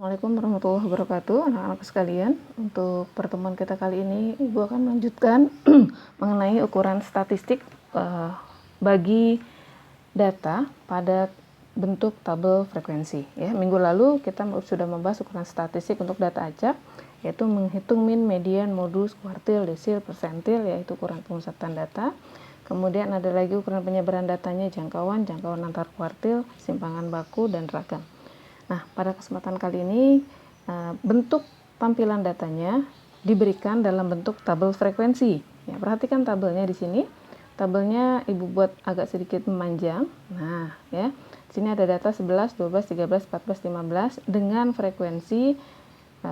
Assalamualaikum warahmatullahi wabarakatuh, anak-anak sekalian. Untuk pertemuan kita kali ini, Ibu akan melanjutkan mengenai ukuran statistik bagi data pada bentuk tabel frekuensi. Ya, minggu lalu kita sudah membahas ukuran statistik untuk data acak, yaitu menghitung min, median, modus, kuartil, desil, persentil, yaitu ukuran pemusatan data. Kemudian ada lagi ukuran penyebaran datanya, jangkauan antar kuartil, simpangan baku, dan ragam. Nah, pada kesempatan kali ini bentuk tampilan datanya diberikan dalam bentuk tabel frekuensi. Ya, perhatikan tabelnya di sini. Tabelnya Ibu buat agak sedikit memanjang. Nah, ya. Di sini ada data 11, 12, 13, 14, 15 dengan frekuensi 2.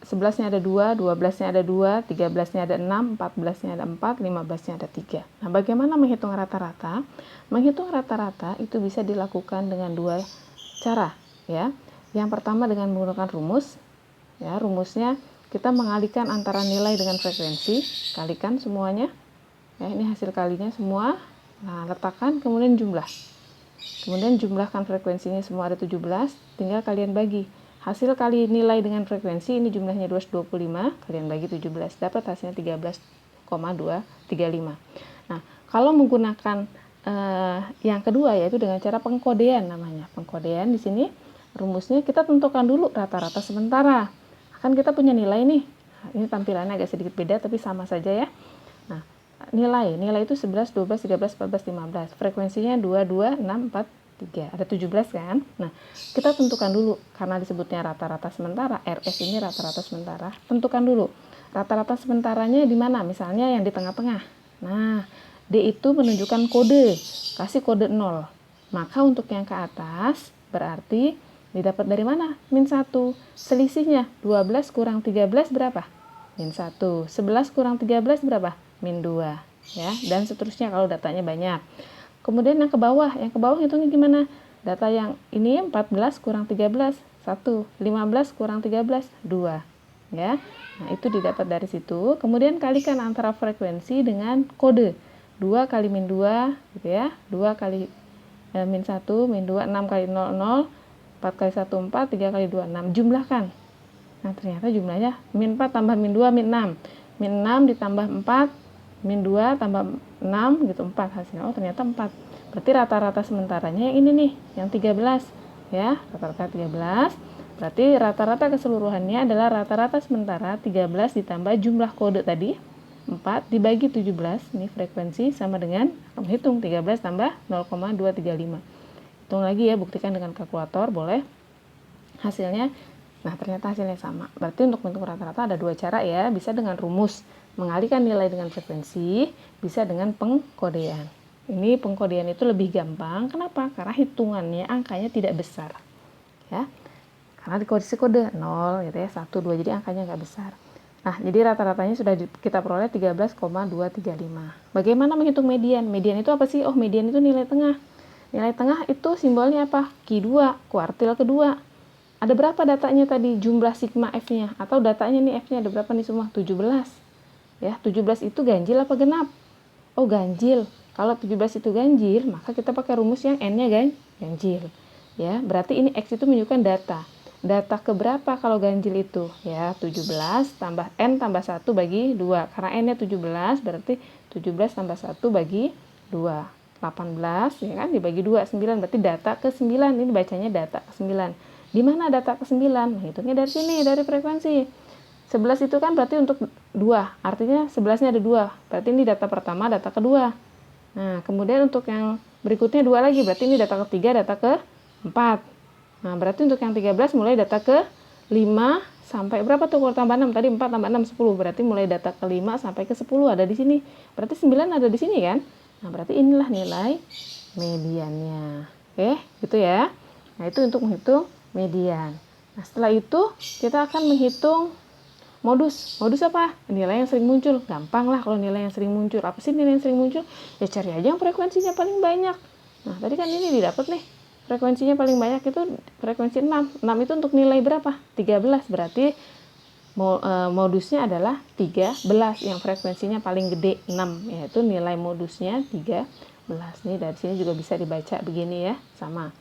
11-nya ada 2, 12-nya ada 2, 13-nya ada 6, 14-nya ada 4, 15-nya ada 3. Nah, bagaimana menghitung rata-rata? Menghitung rata-rata itu bisa dilakukan dengan dua cara, ya. Yang pertama dengan menggunakan rumus. Ya, rumusnya kita mengalihkan antara nilai dengan frekuensi, kalikan semuanya. Ya, ini hasil kalinya semua. Nah, letakkan kemudian jumlah. Kemudian jumlahkan frekuensinya semua ada 17, tinggal kalian bagi. Hasil kali nilai dengan frekuensi ini jumlahnya 225, kalian bagi 17, dapat hasilnya 13,235. Nah, kalau menggunakan yang kedua yaitu dengan cara pengkodean namanya. Pengkodean di sini rumusnya kita tentukan dulu rata-rata sementara. Kan kita punya nilai nih. Ini tampilannya agak sedikit beda tapi sama saja ya. Nah, nilai itu 11, 12, 13, 14, 15. Frekuensinya 2, 2, 6, 4, 3. Ada 17 kan? Nah, kita tentukan dulu karena disebutnya rata-rata sementara, RS ini rata-rata sementara. Tentukan dulu rata-rata sementaranya di mana? Misalnya yang di tengah-tengah. Nah, D itu menunjukkan kode, kasih kode 0. Maka untuk yang ke atas berarti didapat dari mana? Min 1. Selisihnya 12 kurang 13 berapa? Min 1. 11 kurang 13 berapa? Min 2. Ya, dan seterusnya kalau datanya banyak. Kemudian yang ke bawah hitungnya gimana? Data yang ini 14 kurang 13, 1. 15 kurang 13, 2. Ya. Nah, itu didapat dari situ. Kemudian kalikan antara frekuensi dengan kode. 2 kali min 2 gitu ya. 2 kali min 1, min 2, 6 kali 0, 0, 4 kali 1, 4, 3 kali 2, 6. Jumlahkan. Nah, ternyata jumlahnya min 4 tambah min 2, min 6. Min 6 ditambah 4, min 2 tambah 6 gitu, 4 hasilnya. Oh, ternyata 4. Berarti rata-rata sementaranya yang ini nih, yang 13. Ya, rata-rata 13. Berarti rata-rata keseluruhannya adalah rata-rata sementara 13 ditambah jumlah kode tadi 4 dibagi 17, ini frekuensi sama dengan menghitung 13 tambah 0,235. Hitung lagi ya, buktikan dengan kalkulator boleh. Hasilnya, nah ternyata hasilnya sama. Berarti untuk menghitung rata-rata ada dua cara ya, bisa dengan rumus mengalihkan nilai dengan frekuensi, bisa dengan pengkodean. Ini pengkodean itu lebih gampang. Kenapa? Karena hitungannya angkanya tidak besar. Ya. Karena dikode kode 0 gitu ya, 1, 2, jadi angkanya nggak besar. Nah, jadi rata-ratanya sudah kita peroleh 13,235. Bagaimana menghitung median? Median itu apa sih? Oh, median itu nilai tengah. Nilai tengah itu simbolnya apa? Q2, kuartil kedua. Ada berapa datanya tadi? Jumlah sigma F-nya. Atau datanya nih F-nya ada berapa nih semua? 17. Ya, 17 itu ganjil apa genap? Oh, ganjil. Kalau 17 itu ganjil, maka kita pakai rumus yang N-nya ganjil. Ya, berarti ini X itu menunjukkan data. Data keberapa kalau ganjil itu? Ya, 17 tambah N tambah 1 bagi 2. Karena N-nya 17, berarti 17 tambah 1 bagi 2. 18, ya kan? Dibagi 2, 9. Berarti data ke-9. Ini bacanya data ke-9. Di mana data ke-9? Hitungnya dari sini, dari frekuensi. 11 itu kan berarti untuk 2. Artinya 11-nya ada 2. Berarti ini data pertama, data kedua. Nah, kemudian untuk yang berikutnya 2 lagi. Berarti ini data ketiga, data ke-4. Nah, berarti untuk yang 13 mulai data ke 5 sampai berapa tuh kalau tambah 6? Tadi 4 tambah 6, 10. Berarti mulai data ke 5 sampai ke 10 ada di sini. Berarti 9 ada di sini kan? Nah, berarti inilah nilai mediannya. Oke, gitu ya. Nah, itu untuk menghitung median. Nah, setelah itu kita akan menghitung modus. Modus apa? Nilai yang sering muncul. Gampang lah kalau nilai yang sering muncul. Apa sih nilai yang sering muncul? Ya cari aja yang frekuensinya paling banyak. Nah, tadi kan ini didapat nih. Frekuensinya paling banyak itu frekuensi 6. 6 itu untuk nilai berapa? 13. Berarti modusnya adalah 13 yang frekuensinya paling gede 6, yaitu nilai modusnya 13. Nih dari sini juga bisa dibaca begini ya, sama.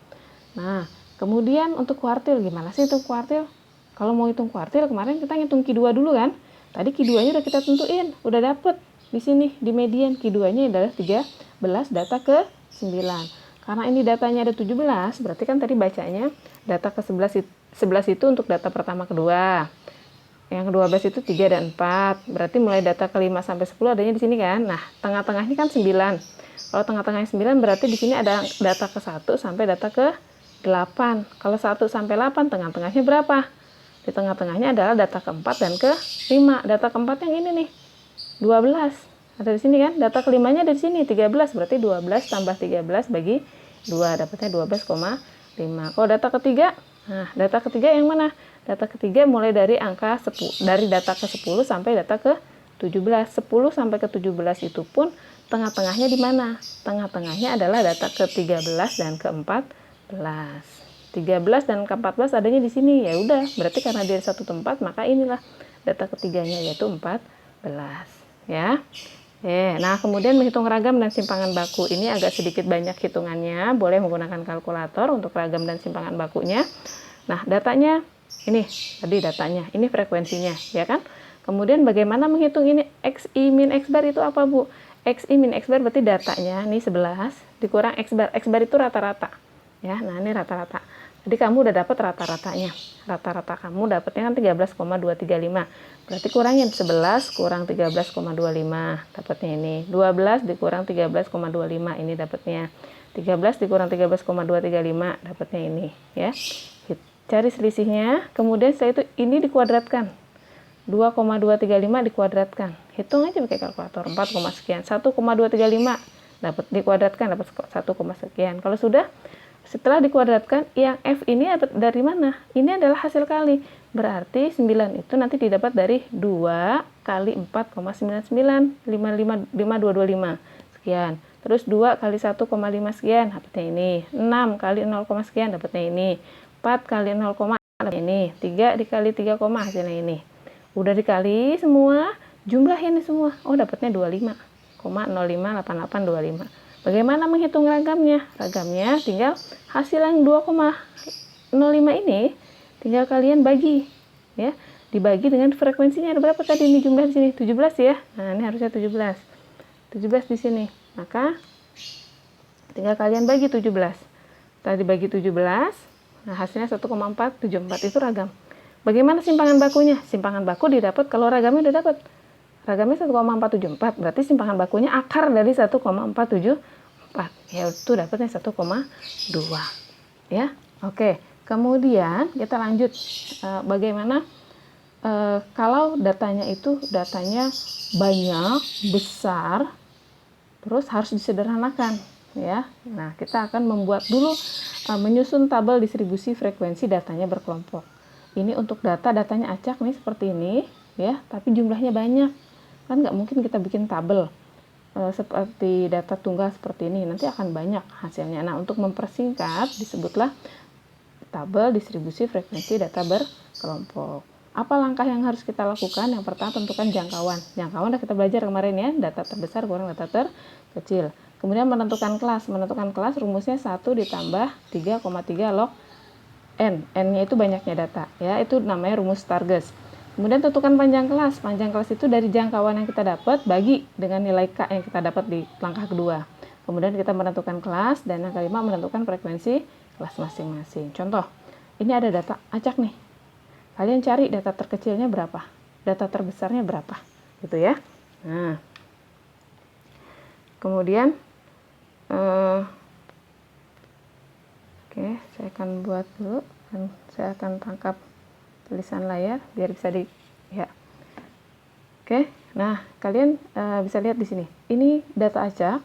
Nah, Kemudian untuk kuartil, gimana sih untuk kuartil? Kalau mau hitung kuartil, kemarin kita ngitung Q2 dulu kan. Tadi Q2-nya udah kita tentuin, udah dapet di sini di median. Q2-nya adalah 13, data ke 9. Karena ini datanya ada 17, berarti kan tadi bacanya data ke 11 itu untuk data pertama kedua. Yang ke-12 itu 3 dan 4. Berarti mulai data ke-5 sampai 10 adanya di sini kan. Nah, tengah-tengahnya kan 9. Kalau tengah-tengahnya 9 berarti di sini ada data ke-1 sampai data ke-8. Kalau 1 sampai 8 tengah-tengahnya berapa? Di tengah-tengahnya adalah data ke-4 dan ke-5. Data ke-4 yang ini nih, 12. Ada di sini kan? Data ke-5-nya ada di sini, 13. Berarti 12 tambah 13 bagi 2, dapatnya 12,5. Kalau data ketiga, nah data ketiga yang mana? Data ketiga mulai dari angka 10, dari data ke-10 sampai data ke-17. 10 sampai ke-17 itu pun tengah-tengahnya di mana? Tengah-tengahnya adalah data ke-13 dan ke-14. 13 dan ke-14 adanya di sini. Ya udah, berarti karena dia satu tempat, maka inilah data ketiganya yaitu 14. Ya. Nah, kemudian menghitung ragam dan simpangan baku. Ini agak sedikit banyak hitungannya. Boleh menggunakan kalkulator untuk ragam dan simpangan bakunya. Nah, datanya ini tadi datanya. Ini frekuensinya, ya kan? Kemudian bagaimana menghitung ini XI min X bar itu apa, Bu? XI min X bar berarti datanya ini 11 dikurang X bar. X bar itu rata-rata. Ya, nah ini rata-rata. Jadi kamu udah dapat rata-ratanya. Rata-rata kamu dapatnya kan 13,235. Berarti kurangin 11 kurang 13,25. Dapatnya ini. 12 dikurang 13,25 ini dapatnya. 13 dikurang 13,235 dapatnya ini, ya. Cari selisihnya, kemudian setelah itu ini dikuadratkan. 2,235 dikuadratkan. Hitung aja pakai kalkulator. 4, sekian. 1,235 dapat dikuadratkan dapat 1, sekian. Kalau sudah setelah dikuadratkan, yang F ini dari mana? Ini adalah hasil kali. Berarti 9 itu nanti didapat dari 2 kali 4,99, 5225 sekian. Terus 2 kali 1,5 sekian, dapatnya ini. 6 kali 0, sekian, dapatnya ini. 4 kali 0, dapatnya ini. 3 dikali 3, hasilnya ini. Udah dikali semua, jumlah ini semua. Oh, dapatnya 25,058825. Bagaimana menghitung ragamnya? Ragamnya tinggal hasil yang 2,05 ini tinggal kalian bagi, ya. Dibagi dengan frekuensinya ada berapa tadi ini jumlah di sini? 17 ya. Nah, ini harusnya 17. 17 di sini. Maka tinggal kalian bagi 17. Tadi bagi 17, nah hasilnya 1,474 itu ragam. Bagaimana simpangan bakunya? Simpangan baku didapat kalau ragamnya udah dapat. Ragamnya 1,474, berarti simpangan bakunya akar dari 1,474. Ya, itu dapatnya 1,2. Ya, oke. Kemudian kita lanjut bagaimana kalau datanya banyak, besar, terus harus disederhanakan, ya. Nah, kita akan membuat dulu menyusun tabel distribusi frekuensi datanya berkelompok. Ini untuk datanya acak nih seperti ini, ya, tapi jumlahnya banyak. Kan nggak mungkin kita bikin tabel seperti data tunggal seperti ini, nanti akan banyak hasilnya. Nah, untuk mempersingkat disebutlah tabel distribusi frekuensi data berkelompok. Apa langkah yang harus kita lakukan? Yang pertama, tentukan jangkauan. Jangkauan udah kita belajar kemarin ya, data terbesar kurang data terkecil. Kemudian menentukan kelas. Menentukan kelas rumusnya 1 ditambah 3,3 log N. N-nya itu banyaknya data, ya. Itu namanya rumus Stargess. Kemudian tentukan panjang kelas. Panjang kelas itu dari jangkauan yang kita dapat bagi dengan nilai K yang kita dapat di langkah kedua. Kemudian kita menentukan kelas, dan yang kelima menentukan frekuensi kelas masing-masing. Contoh, ini ada data acak nih. Kalian cari data terkecilnya berapa, data terbesarnya berapa, gitu ya. Nah, kemudian oke, saya akan buat dulu, dan saya akan tangkap tulisan layar biar bisa ya. Oke, nah kalian bisa lihat di sini. Ini data acak.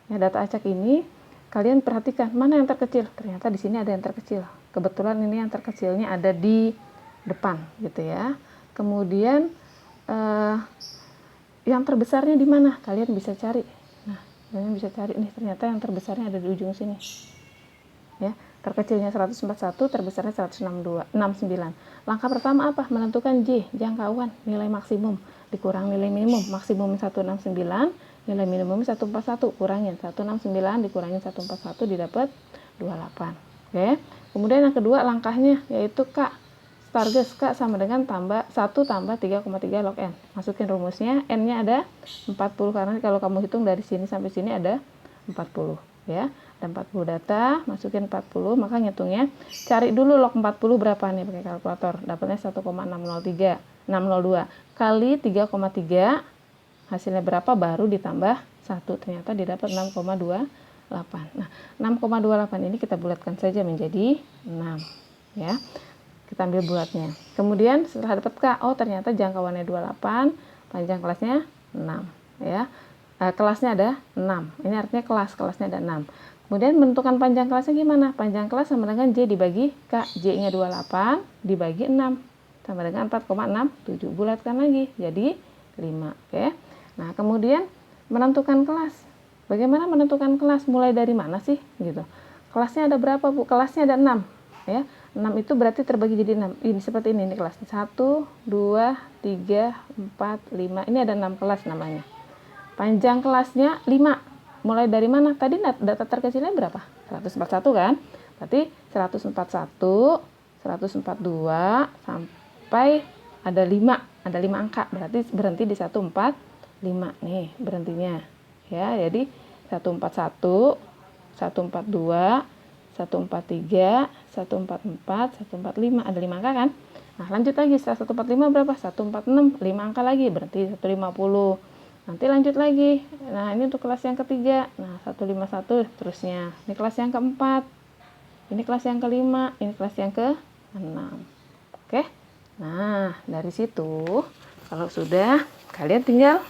Ya, data acak ini kalian perhatikan mana yang terkecil. Ternyata di sini ada yang terkecil. Kebetulan ini yang terkecilnya ada di depan, gitu ya. Kemudian yang terbesarnya di mana? Kalian bisa cari. Nah, kalian bisa cari nih, ternyata yang terbesarnya ada di ujung sini. Ya, terkecilnya 141, terbesarnya 169. Langkah pertama apa? Menentukan J, jangkauan, nilai maksimum dikurang nilai minimum. Maksimum 169, nilai minimum 141, kurangin 169 dikurangin 141 didapat 28. Oke. Kemudian yang kedua langkahnya yaitu K. Target K sama dengan 1 tambah 3,3 log N. Masukin rumusnya, N-nya ada 40, karena kalau kamu hitung dari sini sampai sini ada 40. Ya, ada 40 data, masukin 40, maka ngitungnya, cari dulu log 40 berapa nih pakai kalkulator. Dapatnya 1,602 kali 3,3, hasilnya berapa, baru ditambah 1, ternyata didapat 6,28. Nah, 6,28 ini kita bulatkan saja menjadi 6, ya. Kita ambil bulatnya. Kemudian setelah dapat K, oh ternyata jangkauannya 28, panjang kelasnya 6, ya. Kelasnya ada 6. Ini artinya kelasnya ada 6. Kemudian menentukan panjang kelasnya gimana? Panjang kelas sama dengan J dibagi K. J-nya 28 dibagi 6 sama dengan 4,67. Bulatkan lagi jadi 5, oke. Nah, kemudian menentukan kelas. Bagaimana menentukan kelas? Mulai dari mana sih gitu? Kelasnya ada berapa, Bu? Kelasnya ada 6, ya. 6 itu berarti terbagi jadi 6. Ini seperti ini kelasnya. 1 2 3 4 5. Ini ada 6 kelas namanya. Panjang kelasnya 5. Mulai dari mana? Tadi data terkecilnya berapa? 141 kan? Berarti 141, 142 sampai ada 5. Ada 5 angka. Berarti berhenti di 145 nih berhentinya. Ya, jadi 141, 142, 143, 144, 145, ada 5 angka kan? Nah, lanjut lagi, 145 berapa? 146, 5 angka lagi, berarti 150. Nanti lanjut lagi. Nah, ini untuk kelas yang ketiga. Nah, 151 terusnya. Ini kelas yang keempat. Ini kelas yang kelima, ini kelas yang ke-6. Oke. Nah, dari situ kalau sudah, kalian tinggal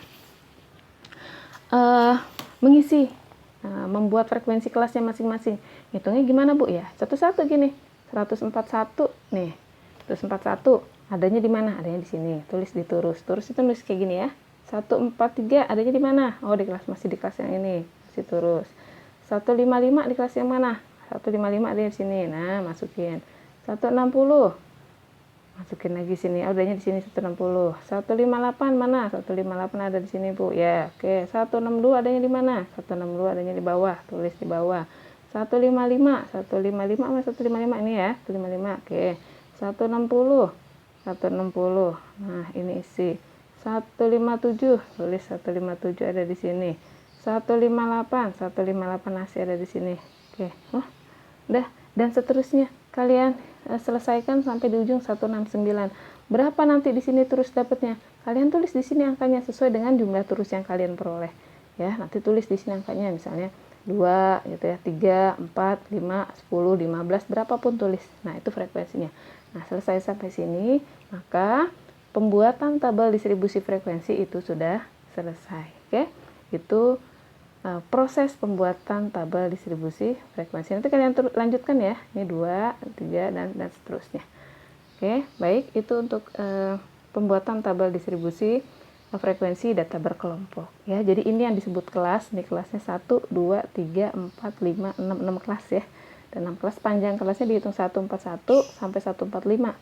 mengisi, membuat frekuensi kelasnya masing-masing. Hitungnya gimana, Bu? Ya, satu-satu gini. 141 nih. 141 adanya di mana? Adanya di sini. Tulis di turus. Turus itu nulis kayak gini ya. 143 adanya di mana? Oh, di kelas, masih di kelas yang ini. Masih turus. 155 di kelas yang mana? 155 adanya di sini. Nah, masukin. 160. Masukin lagi sini. Oh, adanya di sini 160. 158 mana? 158 ada di sini, Bu. Ya, oke. 162 adanya di mana? 162 adanya di bawah. Tulis di bawah. 155 sama 155 ini ya. 155. Oke. 160. 160. Nah, ini isi. 157. Tulis 157 ada di sini. 158 masih ada di sini. Oke. Oh, udah, dan seterusnya. Kalian selesaikan sampai di ujung 169. Berapa nanti di sini turus dapatnya? Kalian tulis di sini angkanya sesuai dengan jumlah turus yang kalian peroleh. Ya, nanti tulis di sini angkanya, misalnya 2 gitu ya, 3, 4, 5, 10, 15, berapapun tulis. Nah, itu frekuensinya. Nah, selesai sampai sini, maka pembuatan tabel distribusi frekuensi itu sudah selesai. Oke. Itu proses pembuatan tabel distribusi frekuensi. Nanti kalian lanjutkan ya. Ini 2, 3 dan seterusnya. Oke, baik, itu untuk pembuatan tabel distribusi frekuensi data berkelompok. Ya, jadi ini yang disebut kelas. Ini kelasnya 1, 2, 3, 4, 5, 6 kelas ya. Dan 6 kelas, panjang kelasnya dihitung 141 sampai 145.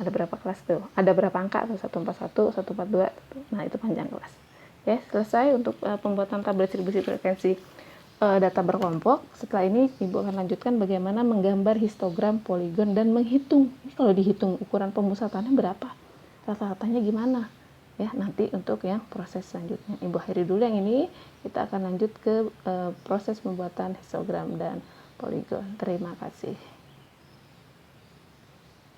Ada berapa kelas tuh? Ada berapa angka tuh? 141, 142. Nah, itu panjang kelas. Ya, selesai untuk pembuatan tabel distribusi frekuensi data berkelompok. Setelah ini Ibu akan lanjutkan bagaimana menggambar histogram poligon dan menghitung. Ini kalau dihitung ukuran pemusatannya berapa? Rata-ratanya gimana? Ya, nanti untuk yang proses selanjutnya. Ibu akhiri dulu yang ini, kita akan lanjut ke proses pembuatan histogram dan poligon. Terima kasih.